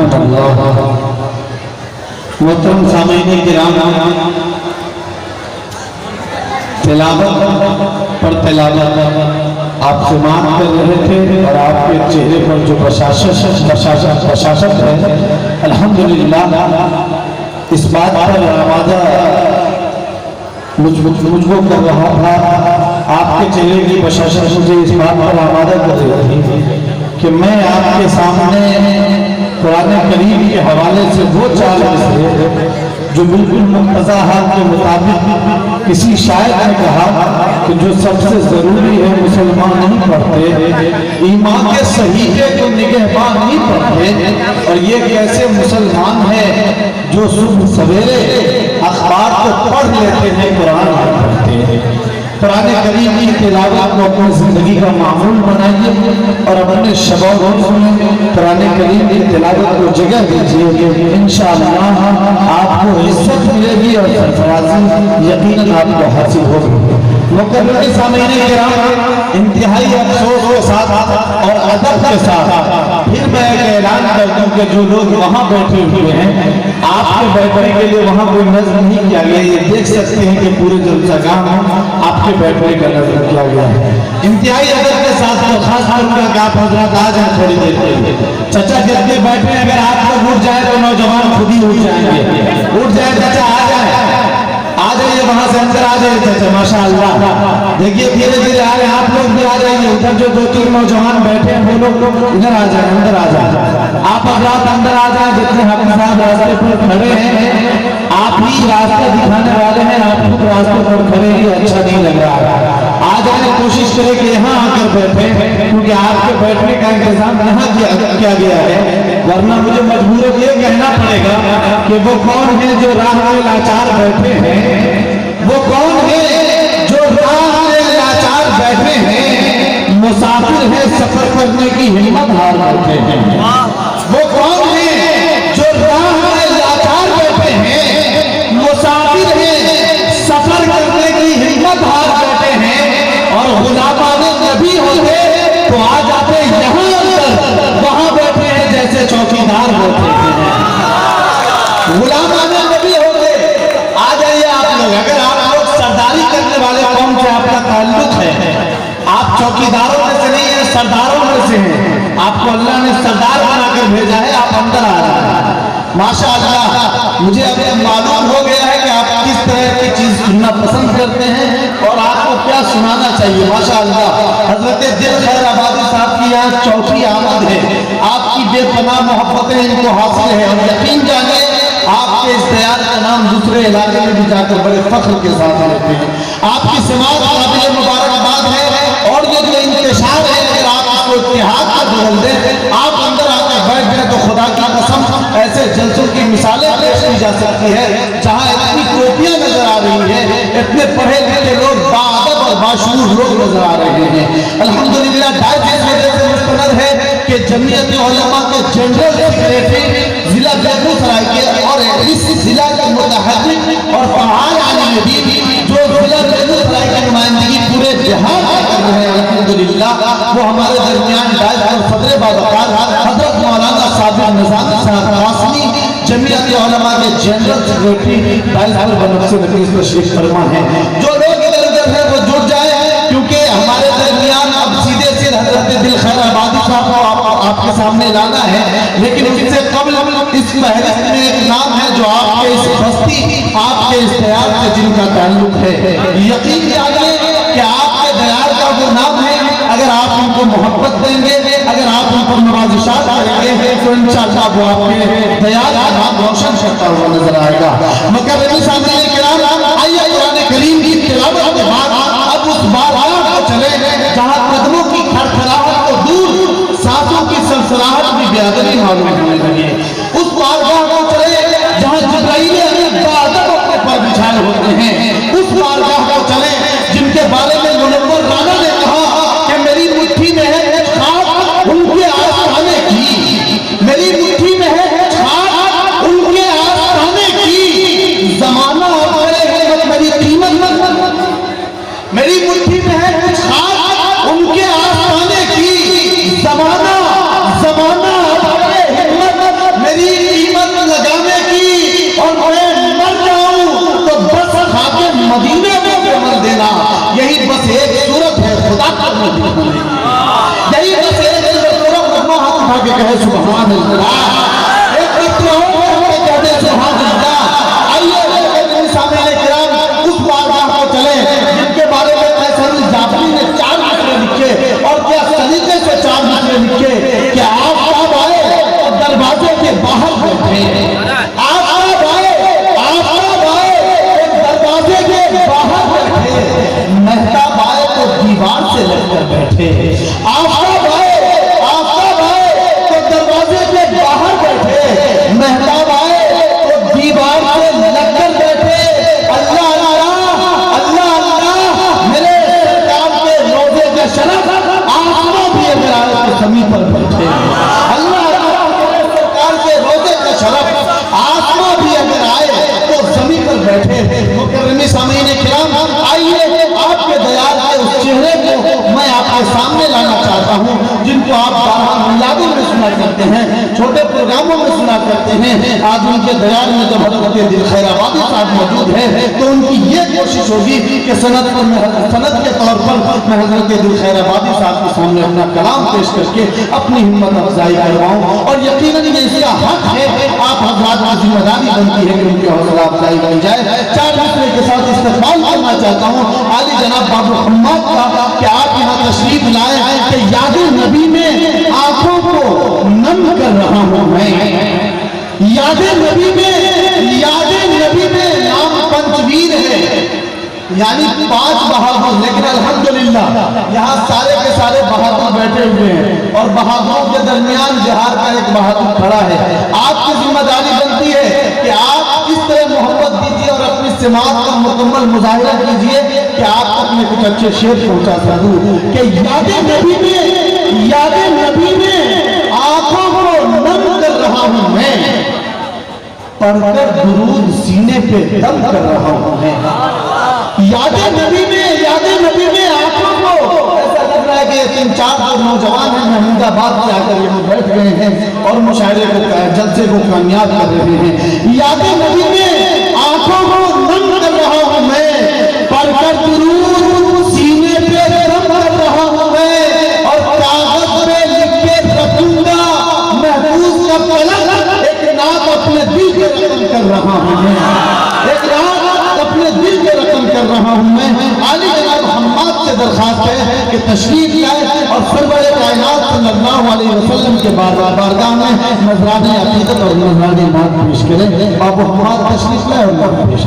رحمۃ اللہ۔ محترم سامعین کرام، تلاوت پر تلاوت آپ سماعت کر رہے تھے اور آپ کے چہرے پر جو بشاشت ہے، الحمدللہ اس بات پر آمادہ مجھ کو کر رہا تھا، آپ کے چہرے کی بشاشت مجھے اس بات پر آمادہ کر رہی تھی کہ میں آپ کے سامنے قرآن کریم کے حوالے سے وہ چار مصرے جو بالکل مقتضا حال کے مطابق کسی شاعر نے کہا کہ جو سب سے ضروری ہے مسلمان نہیں پڑھتے، ایمان کے صحیحے کو نگہبان نہیں پڑھتے، اور یہ کیسے مسلمان ہے جو صبح سویرے اخبار کو پڑھ لیتے ہیں قرآن نہیں پڑھتے۔ قرآن کریم کی تلاوت کو اپنی زندگی کا معمول بنائیے اور اپنے شب و روز میں قرآن کریم کی تلاوت کو جگہ دیجیے، انشاءاللہ آپ کو عزت ملے گی اور سرفرازی یقیناً آپ کو حاصل ہوگی۔ مکرم سامعین کرام، انتہائی افسوس کے ساتھ اور ادب کے ساتھ پھر میں ایک اعلان کر دوں کہ جو لوگ وہاں بیٹھے ہوئے ہیں، آپ کے بیٹھنے کے لیے وہاں کوئی نظم نہیں کیا گیا، یہ دیکھ سکتے ہیں کہ پورے جلسہ گاہ میں آپ کے بیٹھنے کا نظم کیا گیا ہے۔ انتہائی ادب کے ساتھ درخواست کروں گا کہ آپ حضرات آ جائیں تھوڑی دیر کے لیے۔ چچا جتنے بیٹھے ہیں، اگر آپ لوگ اٹھ جائیں تو نوجوان خود ہی اٹھ جائیں گے۔ اٹھ جائیں چچا، آ جائیں، آ جائیے وہاں سے اندر آ جائیے چچا، ماشاءاللہ۔ دیکھیے دھیرے دھیرے آ رہے ہیں، آپ لوگ بھی آ جائیے۔ ادھر جو دو تین نوجوان بیٹھے ہیں وہ لوگ ادھر آ جائیں، اندر آ جائیں۔ آپ حضرات اندر آ جائیں، جتنے حافظ صاحب راستے پر کھڑے ہیں، آپ ہی راستہ دکھانے والے ہیں، آپ خود راستے پر کھڑے ہی اچھا نہیں لگ رہا ہے۔ آ جائیں، کوشش کریں کہ یہاں آ کر بیٹھیں، کیونکہ آپ کے بیٹھنے کا انتظام یہاں کیا گیا ہے، ورنہ مجھے مجبوراً یہ کہنا پڑے گا کہ وہ کون ہے جو راہ میں لاچار بیٹھے ہیں، وہ کون ہے جو راہ میں لاچار بیٹھے ہیں، مسافر ہے سفر کرنے کی ہمت ہار بیٹھے ہیں۔ وہ کون ہے جو راہ میں لاچار بیٹھے ہیں، مسافر ہے سفر کرنے کی ہمت ہار بیٹھے ہیں، اور غلامان نبی ہوتے تو آ جاتے یہاں اندر، وہاں بیٹھے ہیں جیسے چوکیدار بیٹھے ہیں۔ غلامان نبی ہوتے آ جائیے آپ لوگ۔ اگر آپ لوگ سرداری کرنے والے قوم سے آپ کا تعلق ہے، آپ چوکیداروں میں سے نہیں ہیں، سرداروں میں سے ہیں، آپ کو اللہ نے سردار بنا کر بھیجا ہے، آپ اندر آ رہے ہیں۔ ماشاءاللہ مجھے اب معلوم ہو گیا ہے کہ آپ کس طرح کی چیز سننا پسند کرتے ہیں اور آپ کو کیا سنانا چاہیے۔ ماشاءاللہ حضرت دل خیر آبادی صاحب کی یہاں چوتھی آمد ہے، آپ کی بے پناہ محبتیں ان کو حاصل ہے، اور یقین جانیے آپ کے اشتہار کا نام دوسرے علاقے میں بھی جا کر بڑے فخر کے ساتھ لیتے ہیں۔ آپ کی سماعت قابل مبارکباد ہے، اور یہ جو انتشار ہے اگر آپ اس کو اتحاد کا بدل دیں، آپ اندر آ کر بیٹھ جائیں تو خدا کی قسم ایسے جلسوں کی مثالیں پیش کی جا سکتی ہے جہاں اتنی ٹوپیاں نظر آ رہی ہیں، اتنے پڑھے لکھے لوگ باادب اور باشعور لوگ نظر آ رہے ہیں۔ الحمدللہ ڈائٹ اس وجہ سے مستند ہے کہ جمعیت علماء کے جنرل سیکریٹری ضلع بیگوسرائے کے اور اس ضلع کے متحدث اور فعال عالم دین جو ضلع بیگوسرائے کی نمائندگی پورے بہار میں کر رہے ہیں، الحمدللہ وہ ہمارے درمیان ڈائٹ اور صدر باوقار حضرت مولانا صابر نظامی صاحب قاسمی جمعیت علماء کے جنرل سیکریٹری ڈائٹ پر بنفس نفیس تشریف فرما ہے۔ جو لوگ ادھر ادھر ہیں وہ جڑ جائیں، کیونکہ ہمارے درمیان اب سیدھے سے حضرت دل خیر آبادی صاحب کو آپ کے سامنے لانا ہے، لیکن اس سے قبل اس فہرست میں ایک نام ہے جو آپ کے اس بستی، آپ کے اشتہار سے جن کا تعلق ہے، یقین جانیے کہ آپ کے دیار کا وہ نام ہے، اگر آپ ان کو محبت دیں گے، اگر آپ ان کو نوازشات کریں گے تو انشاءاللہ وہ آپ کے دیار کا نام روشن کرتا ہوا نظر آئے گا۔ مکرم سامعین کرام، آئیے قرآن کریم کی تلاوت کے بعد اب اس بارگاہ کو چلے جہاں قدموں کی کھڑکھڑاہٹ کو دور، سانسوں کی سلسلاہٹ بھی بیادبی معلوم ہونے لگی، اس بارگاہ کو چلے جہاں جبرائیل امین باادب اپنے پر بچھائے ہوتے ہیں، اس بارگاہ کو چلے جن کے بارے میں منور رانا نے کہا کہ میری مٹھی میں ہے خاک ان کے آستانے کی، میری مٹھی میں ہے خاک ان کے آستانے کی، زمانہ میرے قیمت میری قیمت میری مٹھی میں ہے کچھ خاک ان کے آستانے کی، زمانہ میری اٹھا کے کہے سبحان اللہ، ایک قطرہ ہو کے کہہ دے سبحان اللہ۔ آئیے سامعین کرام اس بارگاہ کو چلے جن کے بارے میں قیصر الجابری نے 4 مصرے لکھے، اور کیا سلیقے سے 4 مصرے لکھے کہ آفتاب آئے اور دروازے کے باہر بیٹھے، آفتاب آئے اور دروازے کے باہر بیٹھے، مہتاب آئے تو دیوار سے لگ کر بیٹھے، آفتاب آئے تو دروازے کے باہر بیٹھے، مہتاب آئے تو دیوار سے لگ کر بیٹھے۔ اللہ اللہ اللہ اللہ، میرے سرکار کے روزے کا شرف آسمان بھی اگر آئے تو زمین پر بیٹھے، اللہ اللہ میرے سرکار کے روزے کا شرف آسمان بھی اگر آئے تو زمین پر بیٹھے۔ مکرمی سامعین کرام، آئیے آپ کے دیار کے اس چہرے کو میں آپ کے سامنے لانا چاہتا ہوں جن کو آپ بارہا میلادوں میں سنا کرتے ہیں، چھوٹے پروگراموں میں سنا کرتے ہیں۔ آج ان کے دیار میں جب حضرت دل خیر آبادی صاحب موجود ہے تو ان کی یہ کوشش ہوگی کہ سند کے طور پر میں حضرت دل خیر آبادی صاحب کے سامنے اپنا کلام پیش کر کے اپنی ہمت افزائی کرواؤں، اور یقیناً یہ اس کا حق ہے، آپ حضرات کی ذمہ داری بنتی ہے کہ ان کی حوصلہ افزائی کی جائے۔ 4 مصرے کے ساتھ استقبال کرنا چاہتا ہوں عالی جناب بابو حماد کا کہ آپ یہاں تشریف لائے کہ یاد نبی میں آنکھوں کو نم کر رہا ہوں میں، یاد نبی میں نام پنچویر ہے، یعنی 5 بہادر، لیکن الحمدللہ یہاں سارے کے سارے بہادر بیٹھے ہوئے ہیں اور بہادروں کے درمیان بہار کا ایک بہادر کھڑا ہے۔ آپ کی ذمہ داری بنتی ہے کہ آپ اس طرح محبت دیجیے اور اپنی سماعت کا مکمل مظاہرہ کیجیے کہ آپ اپنے کچھ اچھے شعر پہنچا سکوں کہ یاد نبی میں آنکھوں کو نم کر رہا ہوں میں، پڑھ کر درود سینے پہ دم کر رہا ہوں میں۔ یاد نبی میں آنکھوں کو، ایسا لگ رہا ہے کہ 3-4 نوجوان ہیں محمود آباد سے آ کر یہ بیٹھ گئے ہیں اور مشاعرے کو جلسے کو کامیاب کر رہے ہیں۔ یاد نبی میں آنکھوں کو نم کر رہا ہوں میں، پڑھ کر درود سینے پہ دم کر رہا ہوں میں، اور کاغذ پہ لکھ کے رکھوں گا محفوظ کا پلک، ایک نعت اپنے دل کے رقم کر رہا ہوں میں، ایک نعت اپنے دل کے رقم کر رہا ہوں میں۔ عالی جناب حماد سے درخواست ہے کہ تشریف لائے اور سرور کائنات صلی اللہ علیہ وسلم کے بارگاہ میں نذرانِ عقیدت اور نذرانِ مات پیش کریں۔ بابو حماد تشریف لائے اور پیش